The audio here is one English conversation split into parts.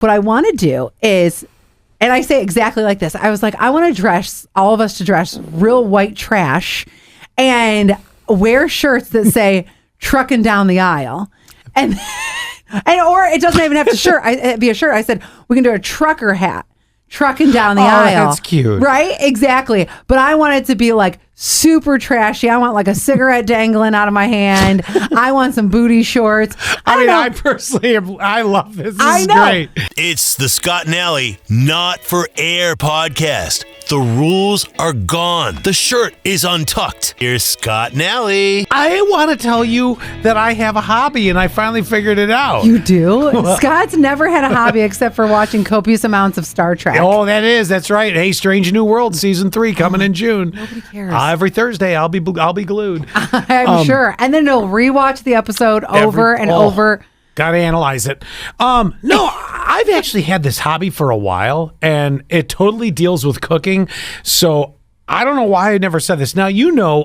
what I want to do is, and I say exactly like this. I was like, I want to dress, all of us to dress real white trash and wear shirts that say trucking down the aisle. And or it doesn't even have to be a shirt. I said, we can do a trucker hat. Trucking down the aisle. That's cute. Right? Exactly. But I want it to be like super trashy. I want like a cigarette dangling out of my hand. I want some booty shorts. I personally, I love this. This is great. It's the Scott and Allie Not for Air podcast. The rules are gone. The shirt is untucked. Here's Scott and Allie. I want to tell you that I have a hobby and I finally figured it out. You do? Scott's never had a hobby except for watching copious amounts of Star Trek. Oh, that's right. Hey, Strange New World season 3 coming in June. Nobody cares. Every Thursday, I'll be glued. I'm sure. And then he'll rewatch the episode over and over. Got to analyze it. No, I've actually had this hobby for a while, and it totally deals with cooking. So I don't know why I never said this. Now,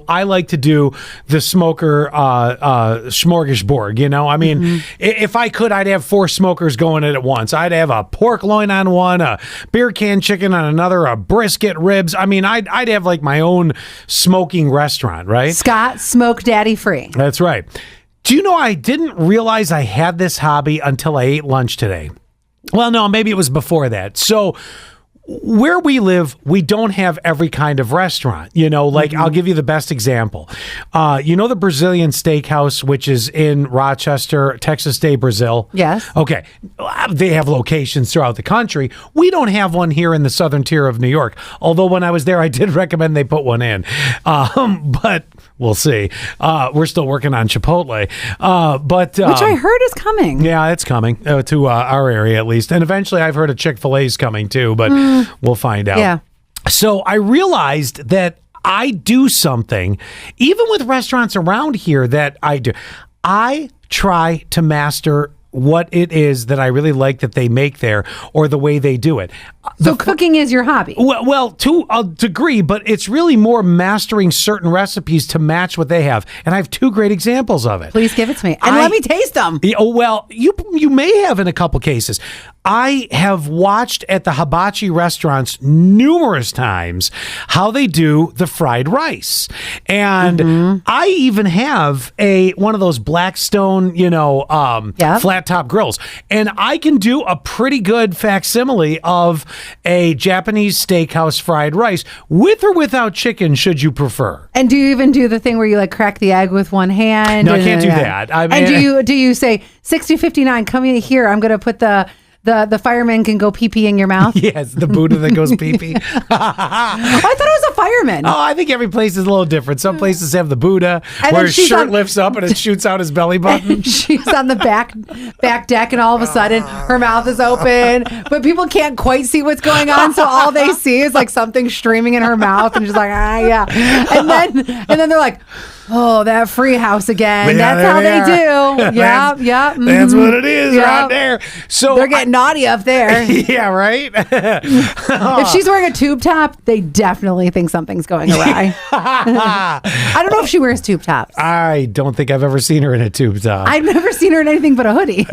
I like to do the smoker smorgasbord, I mean, if I could, I'd have 4 smokers going at once. I'd have a pork loin on one, a beer can chicken on another, a brisket, ribs. I mean, I'd have like my own smoking restaurant, right? Scott, Smoke Daddy Free. That's right. Do you know I didn't realize I had this hobby until I ate lunch today? Well, no, maybe it was before that. So where we live, we don't have every kind of restaurant. I'll give you the best example. The Brazilian Steakhouse, which is in Rochester, Texas Day, Brazil? Yes. Okay. They have locations throughout the country. We don't have one here in the southern tier of New York. Although when I was there, I did recommend they put one in. But we'll see. We're still working on Chipotle. Which I heard is coming. Yeah, it's coming to our area at least. And eventually I've heard of Chick-fil-A's coming too, but we'll find out. Yeah. So I realized that I do something, even with restaurants around here that I do. I try to master what it is that I really like that they make there or the way they do it. So cooking is your hobby? Well, to a degree, but it's really more mastering certain recipes to match what they have. And I have 2 great examples of it. Please give it to me. And let me taste them. Well, you may have in a couple cases. I have watched at the hibachi restaurants numerous times how they do the fried rice. And I even have one of those Blackstone, flat top grills. And I can do a pretty good facsimile of a Japanese steakhouse fried rice with or without chicken, should you prefer. And do you even do the thing where you crack the egg with one hand? No, I can't do that. I mean, and do you say 6059, come in here, I'm going to put the fireman can go pee-pee in your mouth? Yes, the Buddha that goes pee-pee. I thought it was a fireman. Oh, I think every place is a little different. Some places have the Buddha where his shirt lifts up and it shoots out his belly button. She's on the back deck and all of a sudden her mouth is open, but people can't quite see what's going on, so all they see is something streaming in her mouth and she's like, yeah. And then they're like, oh, that free house again. Yeah, that's how they do. Yeah. That's what it is right there. So they're getting naughty up there. Yeah, right? If she's wearing a tube top, they definitely think something's going awry. I don't know if she wears tube tops. I don't think I've ever seen her in a tube top. I've never seen her in anything but a hoodie.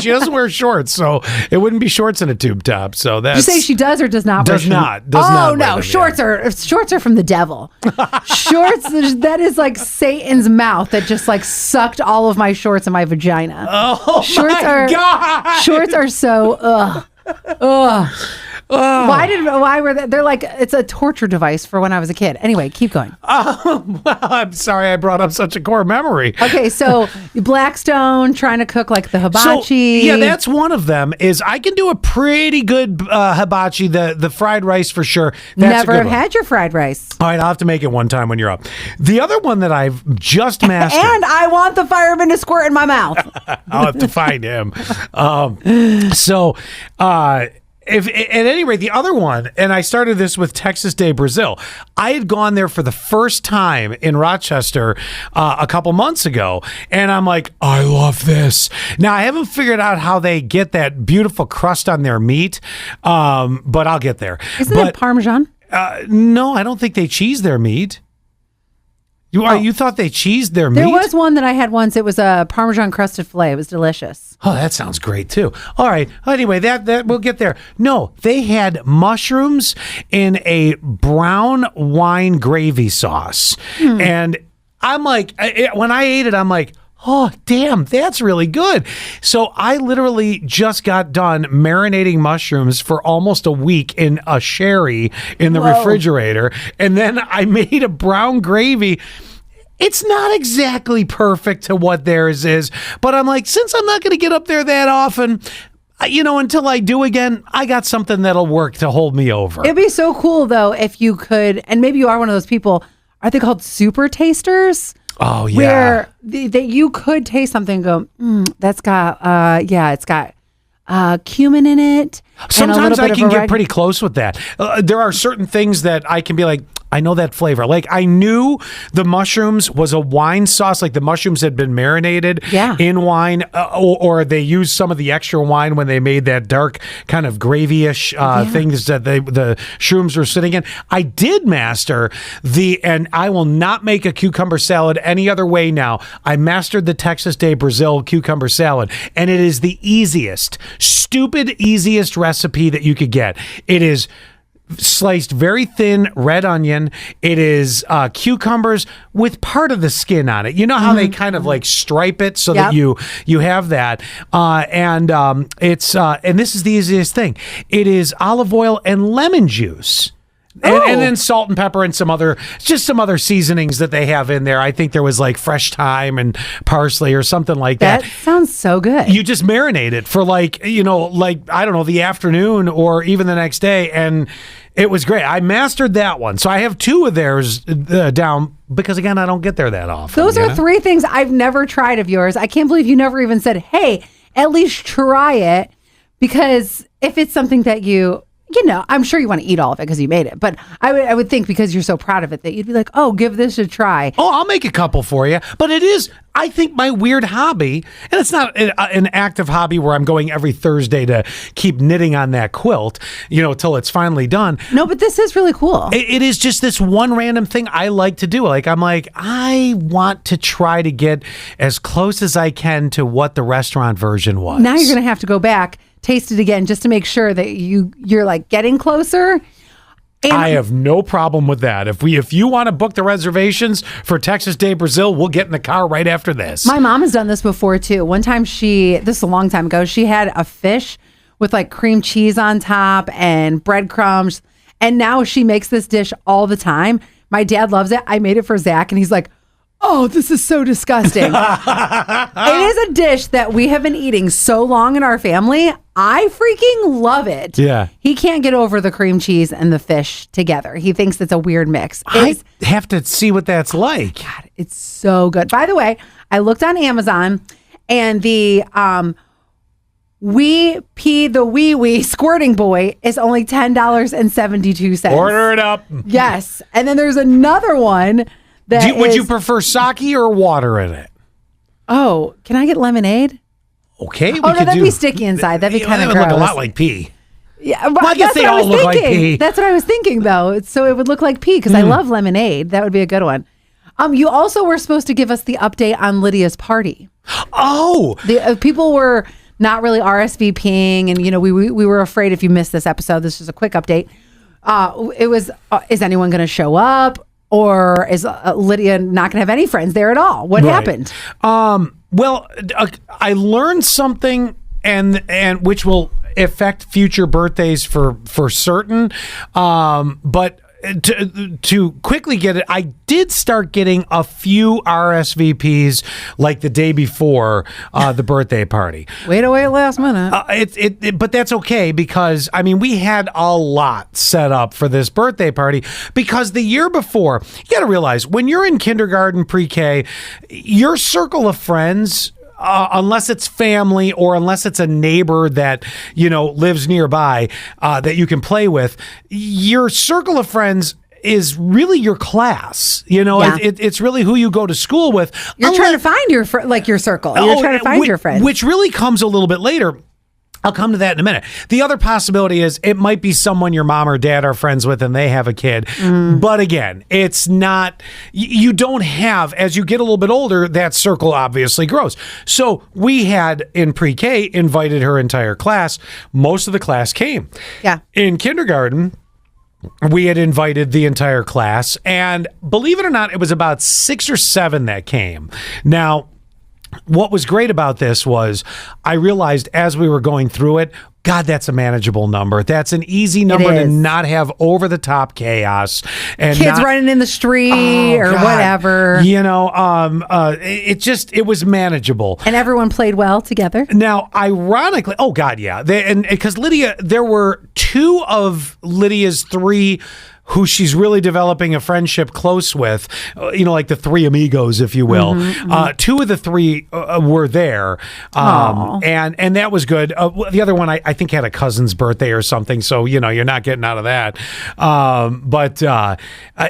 She doesn't wear shorts, so it wouldn't be shorts in a tube top. So that's. You say she does or does not wear shorts? Does not. Oh, no. Shorts are from the devil. Shorts, that is like Satan's mouth that just sucked all of my shorts in my vagina. Oh, God. Shorts are so, ugh. Why were they? They're it's a torture device for when I was a kid. Anyway, keep going. Well, I'm sorry I brought up such a core memory. Okay, so Blackstone trying to cook the hibachi. So, yeah, that's one of them. Is I can do a pretty good hibachi, the fried rice for sure. That's Never had your fried rice. All right, I'll have to make it one time when you're up. The other one that I've just mastered. And I want the fireman to squirt in my mouth. I'll have to find him. If at any rate, the other one, and I started this with Texas Day, Brazil. I had gone there for the first time in Rochester a couple months ago, and I'm like, I love this. Now, I haven't figured out how they get that beautiful crust on their meat, but I'll get there. Isn't it Parmesan? No, I don't think they cheese their meat. You thought they cheesed their meat? There was one that I had once. It was a Parmesan crusted filet. It was delicious. Oh, that sounds great too. All right. Anyway, that we'll get there. No, they had mushrooms in a brown wine gravy sauce, and I'm like, when I ate it, I'm like, oh, damn, that's really good. So I literally just got done marinating mushrooms for almost a week in a sherry in the refrigerator. And then I made a brown gravy. It's not exactly perfect to what theirs is, but I'm like, since I'm not going to get up there that often, until I do again, I got something that'll work to hold me over. It'd be so cool, though, if you could, and maybe you are one of those people, are they called super tasters? Oh, yeah. Where that you could taste something and go, that's got, it's got cumin in it. Sometimes I can get pretty close with that. There are certain things that I can be like, I know that flavor. Like I knew the mushrooms was a wine sauce, like the mushrooms had been marinated in wine, or they used some of the extra wine when they made that dark kind of gravy-ish things that the shrooms were sitting in. I did master and I will not make a cucumber salad any other way now. I mastered the Texas de Brazil cucumber salad, and it is the easiest recipe that you could get. It is sliced very thin red onion. It is cucumbers with part of the skin on it. You know how they kind of like stripe it so that you have that. And this is the easiest thing. It is olive oil and lemon juice. And then salt and pepper and some other seasonings that they have in there. I think there was like fresh thyme and parsley or something like that. That sounds so good. You just marinate it for I don't know, the afternoon or even the next day. And it was great. I mastered that one. So I have 2 of theirs down because, again, I don't get there that often. Those are 3 things I've never tried of yours. I can't believe you never even said, hey, at least try it. Because if it's something that I'm sure you want to eat all of it because you made it. But I would think because you're so proud of it that you'd be like, oh, give this a try. Oh, I'll make a couple for you. But it is, I think, my weird hobby. And it's not an active hobby where I'm going every Thursday to keep knitting on that quilt, till it's finally done. No, but this is really cool. It is just this one random thing I like to do. Like, I want to try to get as close as I can to what the restaurant version was. Now you're going to have to go back, taste it again just to make sure that you're like getting closer. And I have no problem with that. If you want to book the reservations for Texas de Brazil, we'll get in the car right after this. My mom has done this before too. One time this is a long time ago, she had a fish with like cream cheese on top and breadcrumbs. And now she makes this dish all the time. My dad loves it. I made it for Zach and he's like, oh, this is so disgusting. It is a dish that we have been eating so long in our family. I freaking love it. Yeah. He can't get over the cream cheese and the fish together. He thinks it's a weird mix. I have to see what that's like. God, it's so good. By the way, I looked on Amazon and the Wee Pee the Wee Wee Squirting Boy is only $10.72. Order it up. Yes. And then there's another one that would you prefer sake or water in it? Oh, can I get lemonade? Okay. Oh, no, that'd be sticky inside. That'd be kind of gross. That would look a lot like pee. Yeah, well, I guess they all look like pee. That's what I was thinking, though. So it would look like pee because I love lemonade. That would be a good one. You also were supposed to give us the update on Lydia's party. Oh, the people were not really RSVPing, and we were afraid if you missed this episode. This is a quick update. It was, is anyone going to show up? Or is Lydia not going to have any friends there at all? What happened? Well, I learned something, and which will affect future birthdays for certain. But to quickly get it, I did start getting a few RSVPs like the day before the birthday party. Wait last minute. But that's okay because we had a lot set up for this birthday party because the year before, you got to realize when you're in kindergarten, pre-K, your circle of friends, unless it's family or unless it's a neighbor that lives nearby that you can play with, your circle of friends is really your class. It's really who you go to school with. You're trying to find your circle. You're trying to find your friends, which really comes a little bit later. I'll come to that in a minute. The other possibility is it might be someone your mom or dad are friends with and they have a kid. But again, it's not, you don't have, as you get a little bit older, that circle obviously grows. So we had in pre-K invited her entire class. Most of the class came. Yeah. In kindergarten, we had invited the entire class. And believe it or not, it was about 6 or 7 that came. Now, what was great about this was I realized as we were going through it, God, that's a manageable number. That's an easy number to not have over the top chaos and kids running in the street or whatever. You know, it was manageable. And everyone played well together. Now, ironically, oh God, yeah. And because Lydia, there were 2 of Lydia's 3 who she's really developing a friendship close with, like the 3 amigos, if you will. 2 of the 3 were there, and that was good. The other one, I think, had a cousin's birthday or something, so, you're not getting out of that. But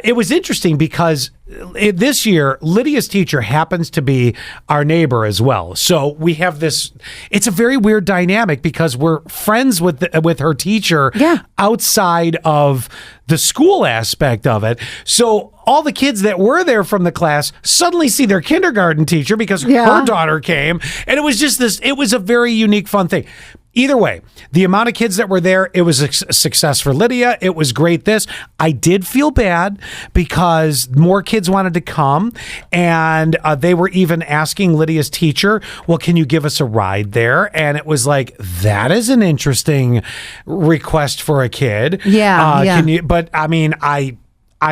it was interesting because this year, Lydia's teacher happens to be our neighbor as well. So we have this, it's a very weird dynamic because we're friends with her teacher outside of the school aspect of it. So all the kids that were there from the class suddenly see their kindergarten teacher because her daughter came. And it was just it was a very unique, fun thing. Either way, the amount of kids that were there, it was a success for Lydia. It was great. I did feel bad because more kids wanted to come, and they were even asking Lydia's teacher, well, can you give us a ride there? And it was like, that is an interesting request for a kid. But I mean, I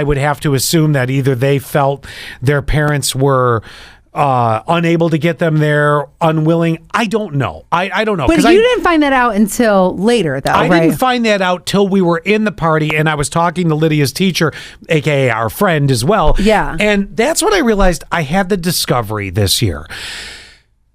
would have to assume that either they felt their parents were unable to get them there, unwilling. I don't know. I don't know. But you didn't find that out until later, though, I didn't find that out till we were in the party and I was talking to Lydia's teacher, aka our friend as well. Yeah. And that's when I realized I had the discovery this year.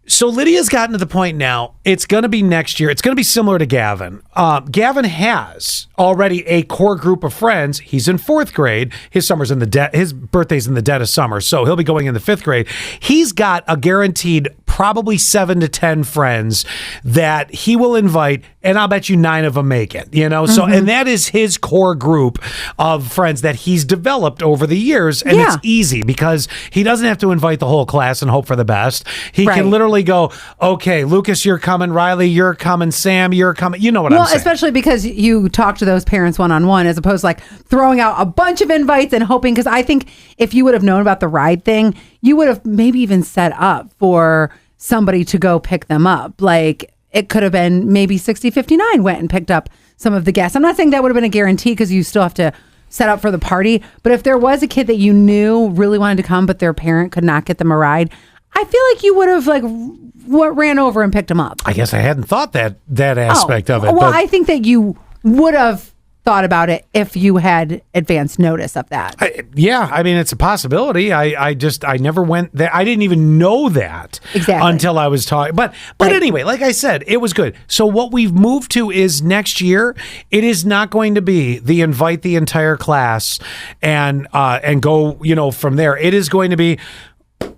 So Lydia's gotten to the point now, it's going to be next year. It's going to be similar to Gavin. Gavin has already a core group of friends. He's in 4th grade. His birthday's in the dead of summer, so he'll be going in the 5th grade. He's got a guaranteed probably 7 to 10 friends that he will invite, and I'll bet you 9 of them make it, So, and that is his core group of friends that he's developed over the years. And it's easy because he doesn't have to invite the whole class and hope for the best. He can literally go, okay, Lucas, you're coming. Riley, you're coming. Sam, you're coming. You know what I'm saying. Well, especially because you talk to those parents one-on-one as opposed to like throwing out a bunch of invites and hoping, because I think if you would have known about the ride thing, you would have maybe even set up for somebody to go pick them up. Like it could have been maybe 6059 went and picked up some of the guests. I'm not saying that would have been a guarantee because you still have to set up for the party. But if there was a kid that you knew really wanted to come, but their parent could not get them a ride, I feel like you would have ran over and picked them up. I guess I hadn't thought that aspect of it. Well, I think that you would have thought about it if you had advance notice of that. I mean, it's a possibility. I never went there. I didn't even know that until I was talking. But anyway, like I said, it was good. So what we've moved to is next year, it is not going to be the invite the entire class and go, from there. It is going to be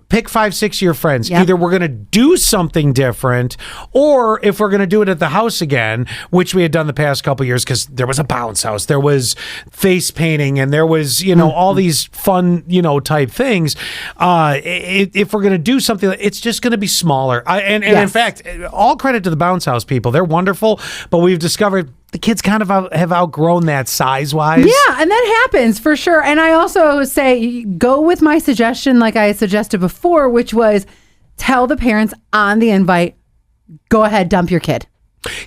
pick 5-6 of your friends. Yep. Either we're going to do something different, or if we're going to do it at the house again, which we had done the past couple of years, because there was a bounce house, there was face painting, and there was, all these fun, type things. If we're going to do something, it's just going to be smaller. In fact, all credit to the bounce house people. They're wonderful, but we've discovered the kids kind of have outgrown that size-wise. Yeah, and that happens for sure. And I also say go with my suggestion like I suggested before, which was tell the parents on the invite, go ahead, dump your kid.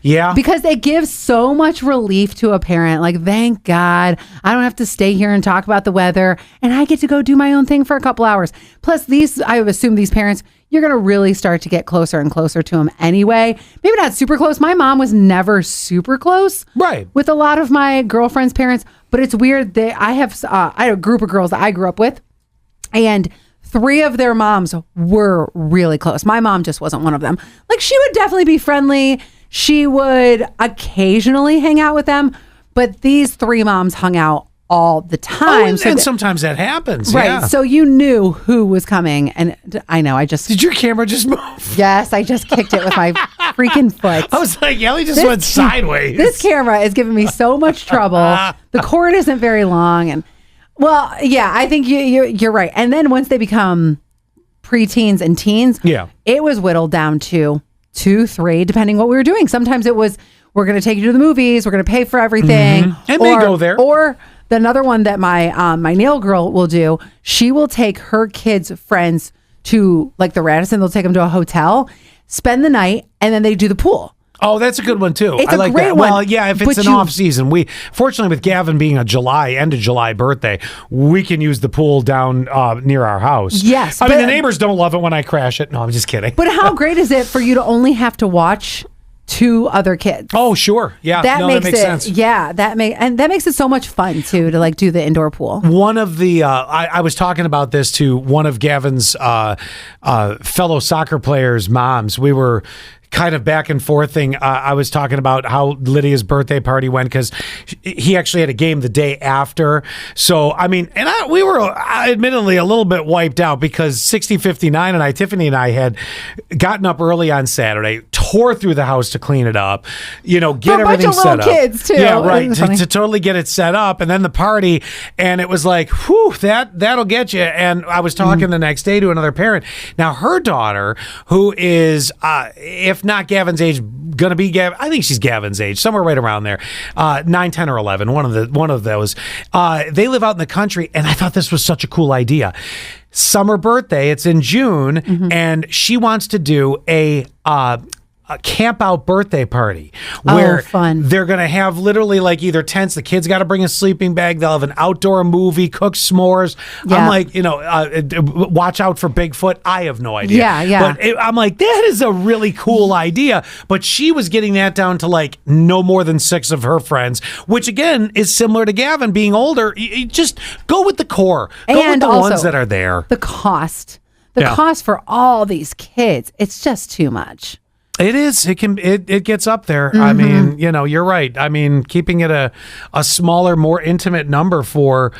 Yeah. Because it gives so much relief to a parent. Like, thank God I don't have to stay here and talk about the weather, and I get to go do my own thing for a couple hours. Plus, I assume these parents, you're going to really start to get closer and closer to them anyway. Maybe not super close. My mom was never super close with a lot of my girlfriends' parents, but it's weird. I have a group of girls that I grew up with, and 3 of their moms were really close. My mom just wasn't one of them. Like, she would definitely be friendly. She would occasionally hang out with them, but these 3 moms hung out all the time. And sometimes that happens. Right. Yeah. So you knew who was coming. And I know, Did your camera just move? Yes, I just kicked it with my freaking foot. I was like, Ellie just went sideways. This camera is giving me so much trouble. The cord isn't very long. And well, yeah, I think you're right. And then once they become preteens and teens, it was whittled down to 2, 3, depending what we were doing. Sometimes it was, we're going to take you to the movies. We're going to pay for everything. Mm-hmm. And they go there. Or another one that my nail girl will do, she will take her kids' friends to like the Radisson. They'll take them to a hotel, spend the night, and then they do the pool. Oh, that's a good one too. It's I like great that. one. Well, yeah, if it's an off season, we fortunately with Gavin being a end of July birthday, we can use the pool down near our house. Yes, I mean the neighbors don't love it when I crash it. No, I'm just kidding. But how great is it for you to only have to watch 2 other kids? Oh, sure. Yeah. That makes sense. Yeah, that makes it so much fun too to like do the indoor pool. One of the I was talking about this to one of Gavin's fellow soccer players' moms. We were kind of back and forthing. I was talking about how Lydia's birthday party went because he actually had a game the day after. So, I mean, and we were admittedly a little bit wiped out because 6059 Tiffany and I had gotten up early on Saturday, tore through the house to clean it up, get everything set up. Kids too. Yeah, right. To totally get it set up. And then the party, and it was like, whew, that'll get you. And I was talking the next day to another parent. Now, her daughter, who is, if not Gavin's age, gonna be Gavin. I think she's Gavin's age, somewhere right around there. 9, 10, or 11. One of those. They live out in the country, and I thought this was such a cool idea. Summer birthday. It's in June, and she wants to do a camp out birthday party where fun. They're going to have literally like either tents. The kids got to bring a sleeping bag. They'll have an outdoor movie, cook s'mores. Yeah. I'm like, watch out for Bigfoot. I have no idea. Yeah. But I'm like, that is a really cool idea. But she was getting that down to like no more than 6 of her friends, which again is similar to Gavin being older. You just go with the core. Go with the ones that are there. The cost for all these kids, it's just too much. It is. It gets up there. I mean, you're right. I mean, keeping it a smaller, more intimate number for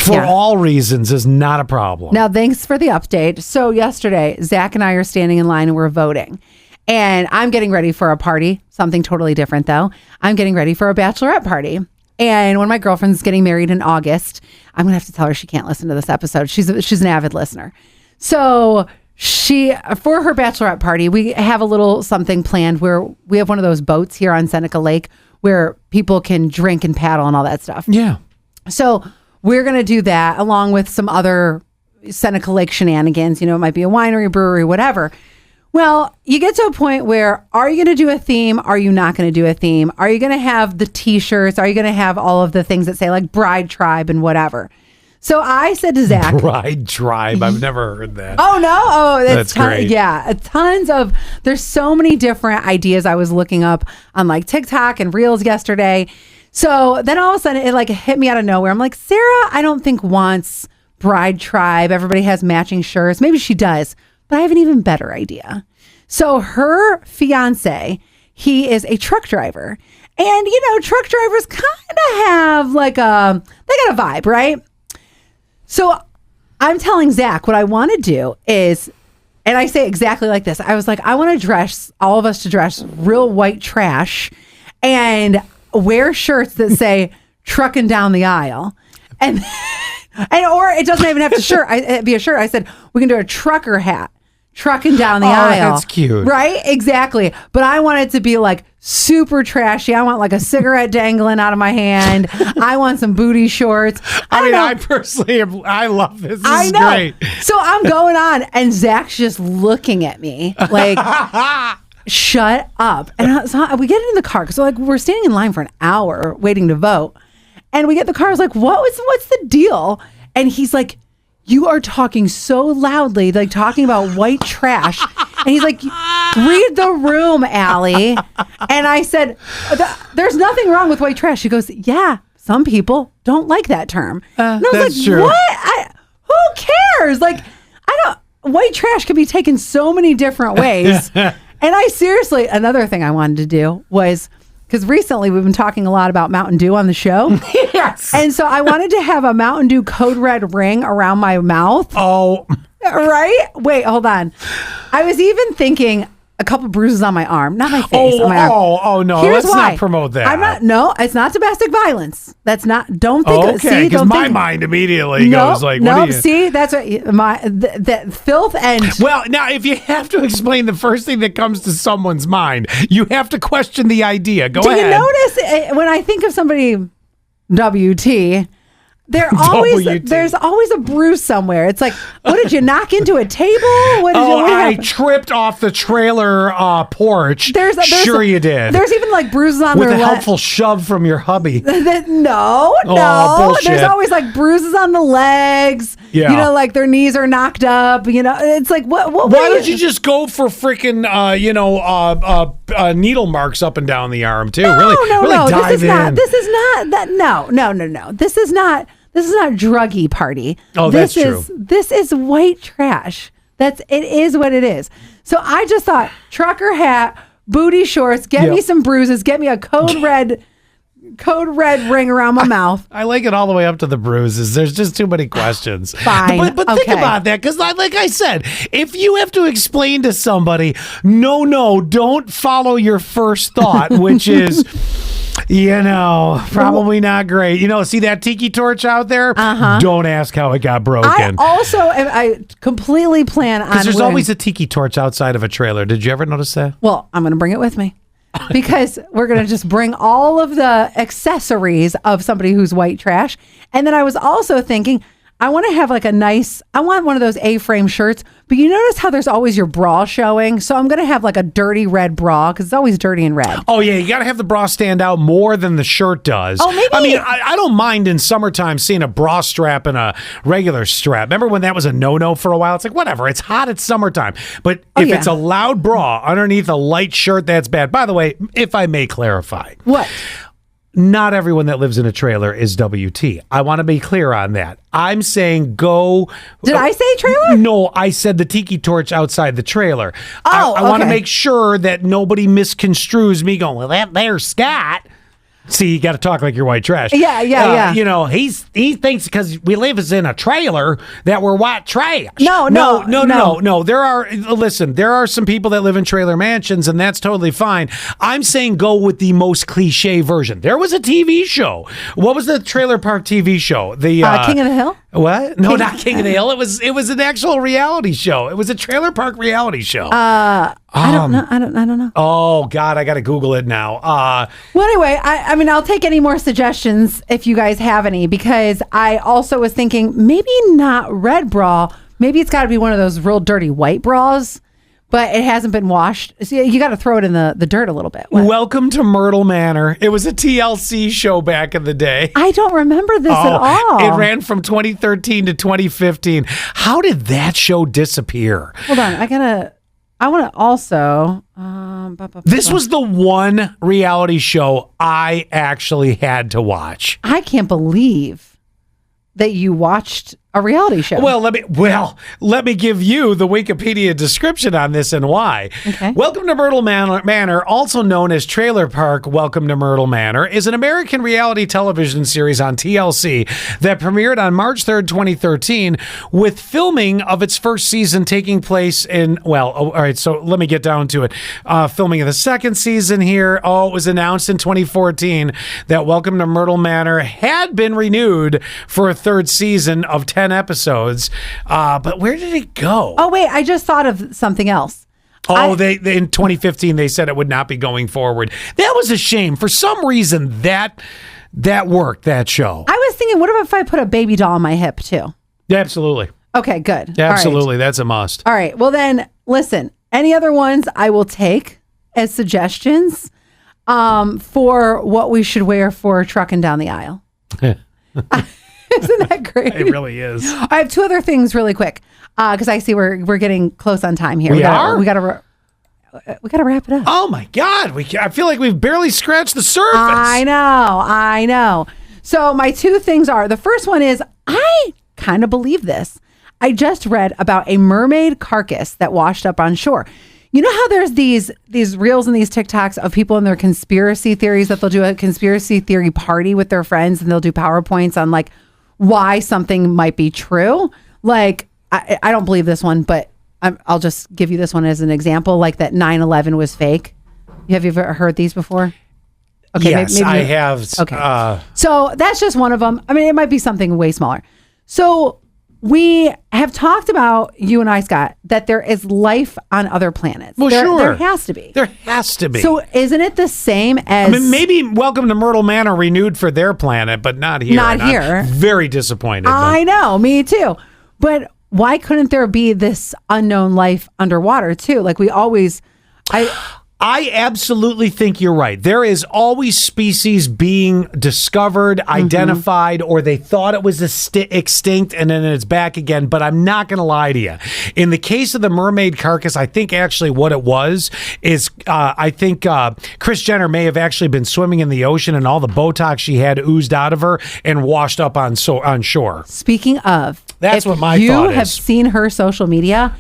all reasons is not a problem. Now, thanks for the update. So yesterday, Zach and I are standing in line and we're voting. And I'm getting ready for a party, something totally different though. I'm getting ready for a bachelorette party. And when my girlfriend's getting married in August, I'm going to have to tell her she can't listen to this episode. She's an avid listener. So for her bachelorette party, we have a little something planned where we have one of those boats here on Seneca Lake where people can drink and paddle and all that stuff. Yeah. So we're going to do that along with some other Seneca Lake shenanigans. It might be a winery, brewery, whatever. Well, you get to a point where, are you going to do a theme? Are you not going to do a theme? Are you going to have the t-shirts? Are you going to have all of the things that say like Bride Tribe and whatever? So I said to Zach, Bride Tribe. I've never heard that. Oh, no. Oh, that's great. Yeah. There's so many different ideas I was looking up on like TikTok and Reels yesterday. So then all of a sudden it like hit me out of nowhere. I'm like, Sarah, I don't think wants Bride Tribe. Everybody has matching shirts. Maybe she does, but I have an even better idea. So her fiance, he is a truck driver. And, truck drivers kind of have they got a vibe, right? So I'm telling Zach what I want to do is, and I say exactly like this. I was like, I want to dress all of us to dress real white trash and wear shirts that say trucking down the aisle. And or it doesn't even have to be a shirt. I said, we can do a trucker hat. Trucking down the aisle. That's cute. Right? Exactly. But I want it to be like super trashy. I want like a cigarette dangling out of my hand. I want some booty shorts. I personally, I love this. This is great. So I'm going on and Zach's just looking at me like, shut up. And so we get in the car. So like we're standing in line for an hour waiting to vote. And we get in the car. I was like, what's the deal? And he's like, you are talking so loudly, like talking about white trash. And he's like, read the room, Allie. And I said, there's nothing wrong with white trash. She goes, yeah, some people don't like that term. And I was like, true. What? Who cares? Like, white trash can be taken so many different ways. And another thing I wanted to do was, because recently we've been talking a lot about Mountain Dew on the show. Yes. And so I wanted to have a Mountain Dew Code Red ring around my mouth. Oh. Right? Wait, hold on. I was even thinking a couple bruises on my arm, not my face. On my arm. Oh, no. Here's Let's why. not promote that. I'm not. No, it's not domestic violence. That's not. Don't think. Okay, because my mind immediately goes like, what are you? See, that's what that filth and. Well, now if you have to explain the first thing that comes to someone's mind, you have to question the idea. Go ahead. Do you notice when I think of somebody, WT? There's always a bruise somewhere. It's like, what did you knock into a table? I tripped off the trailer porch. Sure you did. There's even like bruises on with their a helpful shove from your hubby. No. Bullshit. There's always like bruises on the legs. Yeah. You know, like their knees are knocked up. You know, it's like what? Why don't you just go for freaking needle marks up and down the arm too? No. Dive This is in. not. This is not that. No. This is not. This is not druggy party. Oh, that's true. This is white trash. It is what it is. So I just thought trucker hat, booty shorts, get me some bruises, get me a code red ring around my mouth. I like it all the way up to the bruises. There's just too many questions. Fine. But think about that, because like I said, if you have to explain to somebody, no, don't follow your first thought, which is, probably not great. See that tiki torch out there? Don't ask how it got broken. I completely plan on. Because there's always a tiki torch outside of a trailer. Did you ever notice that? Well, I'm going to bring it with me. Because we're going to just bring all of the accessories of somebody who's white trash. And then I was also thinking, I want to have I want one of those A-frame shirts, but you notice how there's always your bra showing? So I'm going to have like a dirty red bra because it's always dirty and red. Oh, yeah. You got to have the bra stand out more than the shirt does. Oh, maybe. I mean, I don't mind in summertime seeing a bra strap and a regular strap. Remember when that was a no-no for a while? It's like, whatever. It's hot. It's summertime. But if it's a loud bra underneath a light shirt, that's bad. By the way, if I may clarify. What? Not everyone that lives in a trailer is WT. I want to be clear on that. I'm saying go. Did I say trailer? No, I said the tiki torch outside the trailer. I want to okay. make sure that nobody misconstrues me going, well, there's Scott. See, you got to talk like you're white trash. Yeah. He thinks because we live in a trailer that we're white trash. No. There are some people that live in trailer mansions, and that's totally fine. I'm saying go with the most cliche version. There was a TV show. What was the trailer park TV show? The King of the Hill? What? No, not King of the Hill. It was an actual reality show. It was a trailer park reality show. I don't know. Oh God, I got to Google it now. Well, anyway, I mean, I'll take any more suggestions if you guys have any, because I also was thinking maybe not red bra. Maybe it's got to be one of those real dirty white bras, but it hasn't been washed. So you got to throw it in the dirt a little bit. What? Welcome to Myrtle Manor. It was a TLC show back in the day. I don't remember this at all. It ran from 2013 to 2015. How did that show disappear? Hold on. I want to also... This was the one reality show I actually had to watch. I can't believe that you watched a reality show. Well, let me give you the Wikipedia description on this and why. Okay. Welcome to Myrtle Manor, also known as Trailer Park Welcome to Myrtle Manor, is an American reality television series on TLC that premiered on March 3rd, 2013, with filming of its first season taking place in, all right, so let me get down to it. Filming of the second season here. It was announced in 2014 that Welcome to Myrtle Manor had been renewed for a third season of 10 episodes, but where did it go? Oh, wait, I just thought of something else. They in 2015 they said it would not be going forward. That was a shame. For some reason that worked, that show. I was thinking, what if I put a baby doll on my hip too? Yeah, absolutely. Okay, good. Absolutely, All right. that's a must. All right. Well then, listen. Any other ones I will take as suggestions for what we should wear for trucking down the aisle. Isn't that great? It really is. I have two other things really quick because I see we're getting close on time here. We got to wrap it up. Oh my God! I feel like we've barely scratched the surface. I know. So my two things are, the first one is I kind of believe this. I just read about a mermaid carcass that washed up on shore. You know how there's these reels and these TikToks of people and their conspiracy theories that they'll do a conspiracy theory party with their friends and they'll do PowerPoints on like why something might be true. Like, I don't believe this one, but I'll just give you this one as an example, like that 9/11 was fake. Have you ever heard these before? Okay, yes, maybe I have. Okay. So that's just one of them. I mean, it might be something way smaller. So we have talked about, you and I, Scott, that there is life on other planets. Well, sure. There has to be. There has to be. So isn't it the same as... I mean, maybe Welcome to Myrtle Manor renewed for their planet, but not here. Not here. I'm very disappointed. I know. Me too. But why couldn't there be this unknown life underwater too? Like we always... I absolutely think you're right. There is always species being discovered, identified, or they thought it was extinct and then it's back again. But I'm not going to lie to you. In the case of the mermaid carcass, I think actually what it was is I think Kris Jenner may have actually been swimming in the ocean and all the Botox she had oozed out of her and washed up on shore. Speaking of, that's what my thought is. You have seen her social media.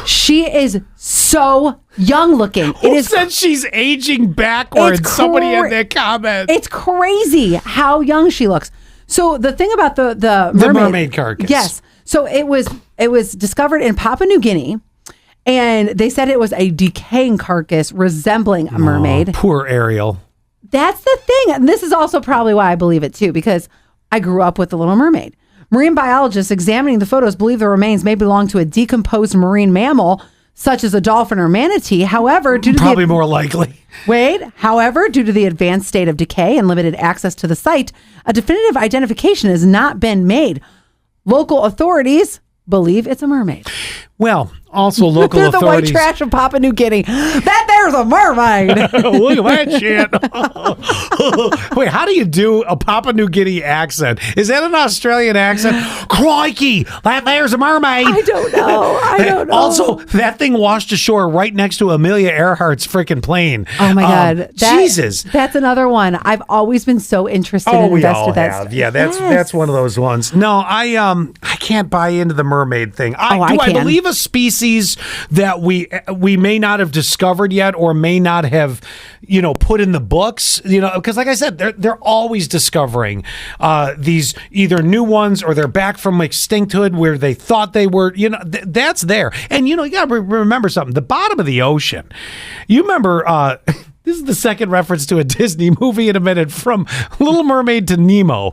She is so young looking. Who said she's aging backwards? Somebody in their comments. It's crazy how young she looks. So the thing about the mermaid carcass. Yes. So it was discovered in Papua New Guinea, and they said it was a decaying carcass resembling a mermaid. Poor Ariel. That's the thing. And this is also probably why I believe it too, because I grew up with The Little Mermaid. Marine biologists examining the photos believe the remains may belong to a decomposed marine mammal, such as a dolphin or manatee. However, due to more likely. However, due to the advanced state of decay and limited access to the site, a definitive identification has not been made. Local authorities believe it's a mermaid. Well, also local They're authorities. the white trash of Papua New Guinea. That there's a mermaid. Look at that shit. Wait, how do you do a Papua New Guinea accent? Is that an Australian accent? Crikey, that there's a mermaid. I don't know. Also, that thing washed ashore right next to Amelia Earhart's freaking plane. Oh my God. Jesus. That's another one. I've always been so interested in we invested all that have. Yeah, that's one of those ones. No, I can't buy into the mermaid thing. I believe a species that we may not have discovered yet or may not have, put in the books, because like I said, they're always discovering these either new ones or they're back from extincthood where they thought they were, that's there. And, you got to remember something. The bottom of the ocean, you remember, this is the second reference to a Disney movie in a minute, from Little Mermaid to Nemo,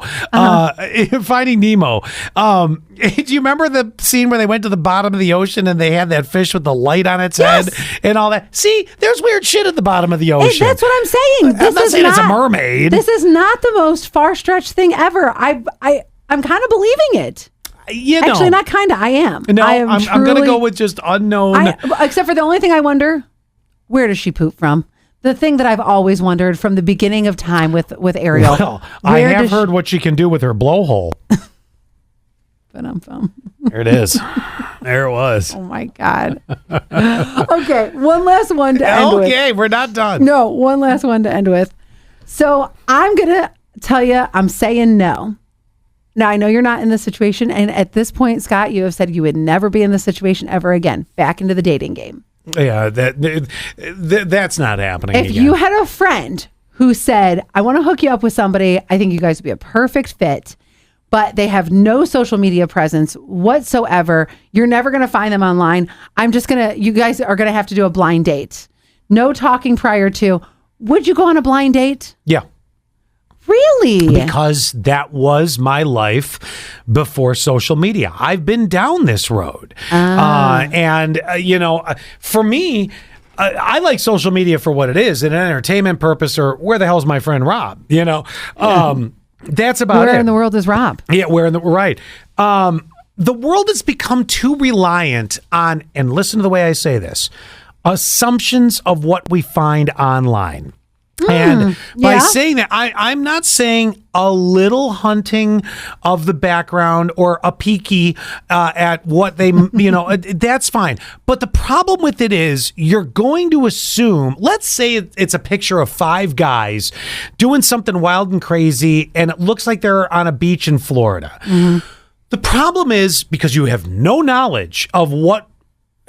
Finding Nemo. Do you remember the scene where they went to the bottom of the ocean and they had that fish with the light on its head and all that? See, there's weird shit at the bottom of the ocean. Hey, that's what I'm saying. I'm not saying it's a mermaid. This is not the most far-stretched thing ever. I'm kind of believing it. Actually, not kind of. I am. No, I'm going to go with just unknown. Except for the only thing I wonder, where does she poop from? The thing that I've always wondered from the beginning of time with Ariel. Well, I have heard what she can do with her blowhole. There it is. There it was. Oh my God. Okay, one last one to end with. Okay, we're not done. No, one last one to end with. So I'm going to tell you, I'm saying no. Now, I know you're not in this situation. And at this point, Scott, you have said you would never be in this situation ever again. Back into the dating game. Yeah, that's not happening If again. you had a friend who said, I want to hook you up with somebody, I think you guys would be a perfect fit, but they have no social media presence whatsoever. You're never going to find them online. You guys are going to have to do a blind date. No talking prior to. Would you go on a blind date? Yeah. Really? Because that was my life before social media. I've been down this road. For me, I like social media for what it is, an entertainment purpose, or where the hell's my friend Rob? That's about it. Where in the world is Rob? Yeah, right. The world has become too reliant on, and listen to the way I say this, assumptions of what we find online. And by saying that, I'm not saying a little hunting of the background or a peeky at what they, that's fine. But the problem with it is you're going to assume, let's say it's a picture of 5 guys doing something wild and crazy, and it looks like they're on a beach in Florida. Mm-hmm. The problem is, because you have no knowledge of what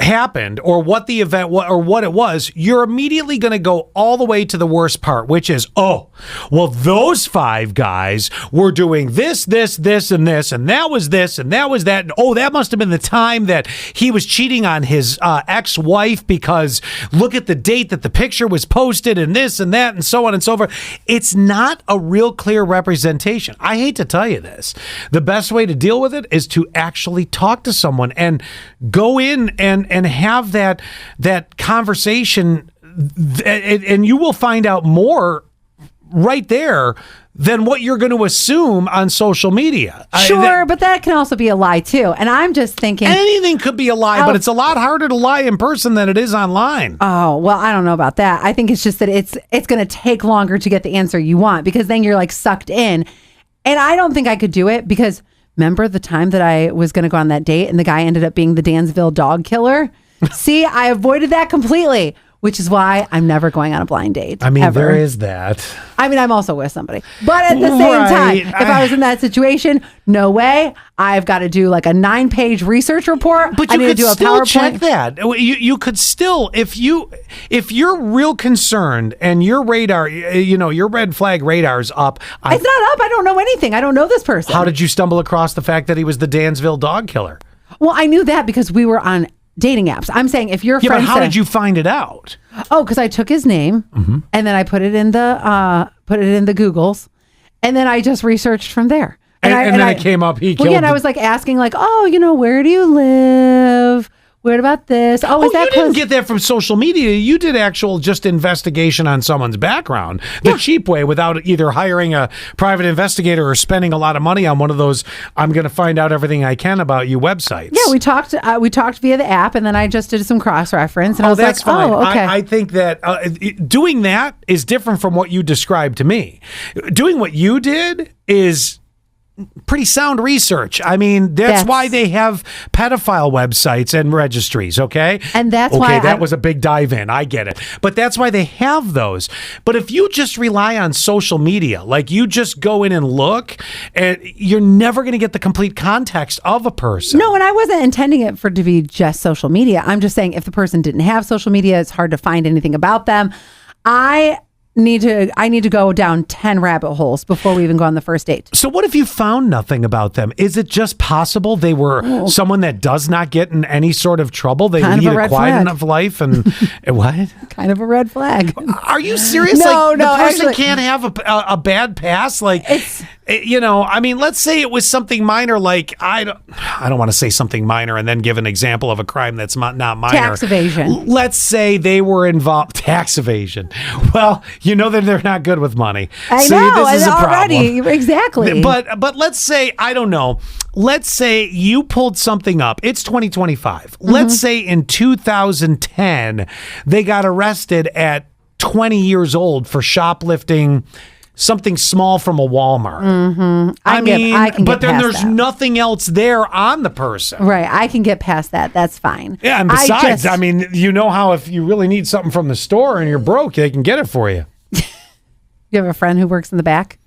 happened or what the event or what it was, you're immediately going to go all the way to the worst part, which is, oh, well, those 5 guys were doing this, and this, and that was this, and that was that. And, oh, that must have been the time that he was cheating on his ex-wife because look at the date that the picture was posted and this and that and so on and so forth. It's not a real clear representation. I hate to tell you this. The best way to deal with it is to actually talk to someone and go in and have that conversation, and you will find out more right there than what you're going to assume on social media. Sure, but that can also be a lie too. And I'm just thinking anything could be a lie, but it's a lot harder to lie in person than it is online. Oh, well, I don't know about that. I think it's just that it's going to take longer to get the answer you want because then you're like sucked in. And I don't think I could do it because remember the time that I was going to go on that date and the guy ended up being the Dansville dog killer? See, I avoided that completely, which is why I'm never going on a blind date. I mean, ever. there is that. I mean, I'm also with somebody. But at the same time, if I was in that situation, no way. I've got to do like a 9-page research report. But you could still check that. You could still, if you're real concerned and your radar, your red flag radar's up. It's not up. I don't know anything. I don't know this person. How did you stumble across the fact that he was the Dansville dog killer? Well, I knew that because we were on dating apps. I'm saying if your friend but how did you find it out? Oh, because I took his name and then I put it in the Googles, and then I just researched from there. And then it came up. He killed. And I was like asking, like, oh, where do you live? What about this? Oh, is that you didn't get that from social media. You did actual just investigation on someone's background the cheap way without either hiring a private investigator or spending a lot of money on one of those I'm going to find out everything I can about you websites. Yeah, we talked via the app, and then I just did some cross-reference. And I was that's like, fine. oh, okay. I think that doing that is different from what you described to me. Doing what you did is pretty sound research. I mean, that's why they have pedophile websites and registries, okay? And that's why that was a big dive in. I get it. But that's why they have those. But if you just rely on social media, like you just go in and look, and you're never going to get the complete context of a person. No, and I wasn't intending it to be just social media. I'm just saying if the person didn't have social media, it's hard to find anything about them. I need to go down 10 rabbit holes before we even go on the first date. So what if you found nothing about them? Is it just possible they were someone that does not get in any sort of trouble? They lead a quiet enough life and what? Kind of a red flag. Are you serious? No, the person actually, can't have a bad past? Like, I mean, let's say it was something minor, like I don't want to say something minor and then give an example of a crime that's not minor. Tax evasion. Let's say they were involved. Tax evasion. Well, you know that they're not good with money. I know. This is a already problem. Exactly. But let's say, I don't know. Let's say you pulled something up. It's 2025. Let's say in 2010 they got arrested at 20 years old for shoplifting something small from a Walmart. I mean, but then there's nothing else there on the person. Right. I can get past that. That's fine. Yeah. And besides, I mean, you know how if you really need something from the store and you're broke, they can get it for you. You have a friend who works in the back?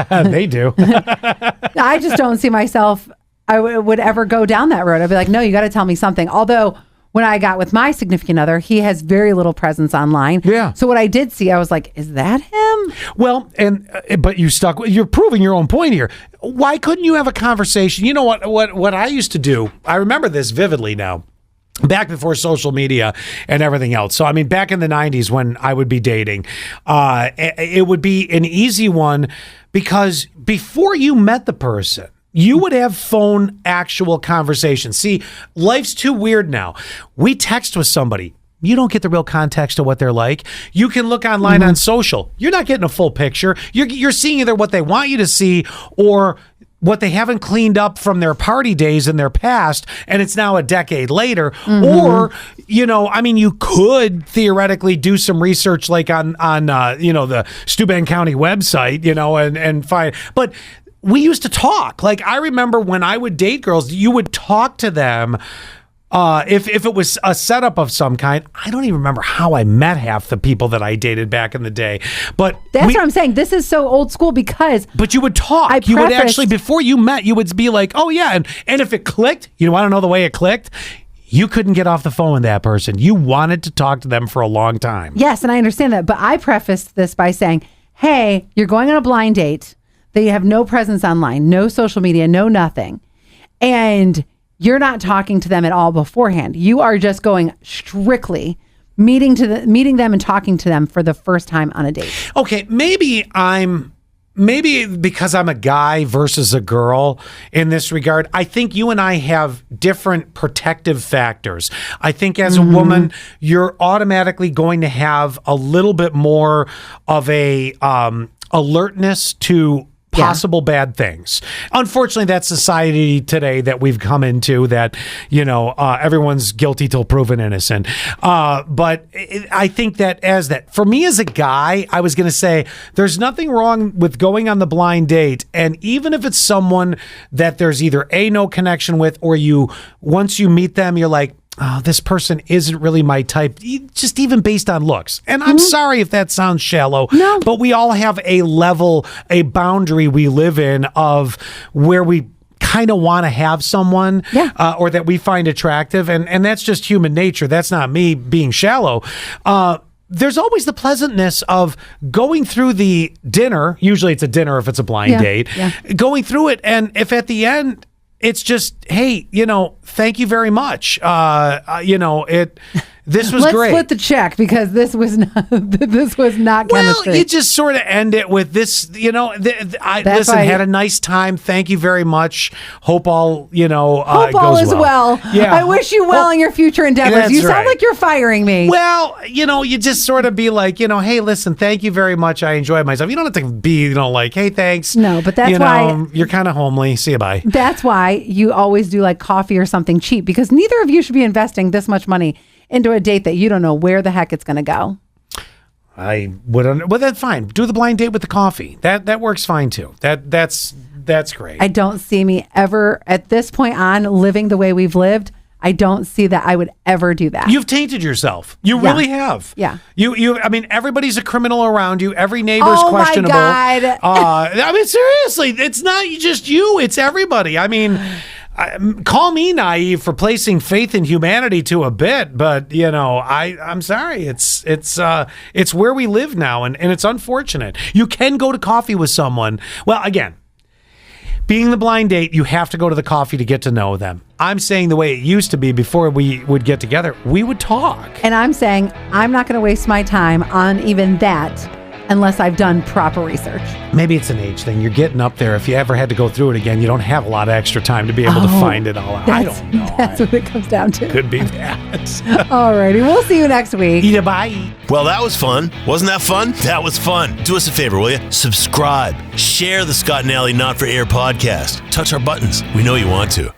They do. I just don't see myself, I would ever go down that road. I'd be like, no, you got to tell me something. Although when I got with my significant other, he has very little presence online. Yeah. So what I did see, I was like, is that him? Well, but you're proving your own point here. Why couldn't you have a conversation? You know what I used to do? I remember this vividly now. Back before social media and everything else. So, I mean, back in the 90s when I would be dating, it would be an easy one because before you met the person, you would have phone actual conversations. See, life's too weird now. We text with somebody. You don't get the real context of what they're like. You can look online on social. You're not getting a full picture. You're seeing either what they want you to see or what they haven't cleaned up from their party days in their past, and it's now a decade later. Or, I mean, you could theoretically do some research like on the Steuben County website, and find, but we used to talk. Like, I remember when I would date girls, you would talk to them. If it was a setup of some kind. I don't even remember how I met half the people that I dated back in the day. But that's what I'm saying. This is so old school because. But you would talk. You would actually, before you met, you would be like, oh yeah. And if it clicked, you want to know the way it clicked? you couldn't get off the phone with that person. You wanted to talk to them for a long time. Yes, and I understand that. But I prefaced this by saying, hey, you're going on a blind date. They have no presence online, no social media, no nothing. And you're not talking to them at all beforehand. You are just going strictly meeting them and talking to them for the first time on a date. Okay, maybe because I'm a guy versus a girl in this regard, I think you and I have different protective factors. I think as a woman, you're automatically going to have a little bit more of a alertness to possible bad things. Unfortunately, that's society today that we've come into, that, everyone's guilty till proven innocent. But I think that for me as a guy, I was going to say there's nothing wrong with going on the blind date. And even if it's someone that there's either no connection with, or once you meet them, you're like, oh, this person isn't really my type, just even based on looks. And I'm sorry if that sounds shallow, but we all have a boundary we live in of where we kind of want to have someone or that we find attractive. And that's just human nature. That's not me being shallow. There's always the pleasantness of going through the dinner. Usually it's a dinner if it's a blind date. Yeah. Going through it, and if at the end, it's just, hey, thank you very much. This was great. Let's split the check, because this was not chemistry. Well, you just sort of end it with this, had a nice time. Thank you very much. Hope all, hope all is well. Yeah. I wish you well in your future endeavors. You sound like you're firing me. Well, you just sort of be like, hey, listen, thank you very much. I enjoyed myself. You don't have to be, like, hey, thanks. No, but that's why you're kind of homely. See you, bye. That's why you always do like coffee or something cheap, because neither of you should be investing this much money into a date that you don't know where the heck it's going to go. I would. Well, that's fine. Do the blind date with the coffee. That works fine too. That's great. I don't see me ever at this point on living the way we've lived. I don't see that I would ever do that. You've tainted yourself. You really have. Yeah. I mean, everybody's a criminal around you. Every neighbor's questionable. Oh my God. I mean, seriously, it's not just you. It's everybody. I mean, call me naive for placing faith in humanity to a bit, but I'm sorry. It's where we live now, and it's unfortunate. You can go to coffee with someone. Well, again, being the blind date, you have to go to the coffee to get to know them. I'm saying the way it used to be before we would get together, we would talk. And I'm saying I'm not going to waste my time on even that unless I've done proper research. Maybe it's an age thing. You're getting up there. If you ever had to go through it again, you don't have a lot of extra time to be able to find it all out. I don't know. That's what it comes down to. Could be that. All righty. We'll see you next week. Yeah, bye. Well, that was fun. Wasn't that fun? That was fun. Do us a favor, will you? Subscribe. Share the Scott and Allie Not For Air podcast. Touch our buttons. We know you want to.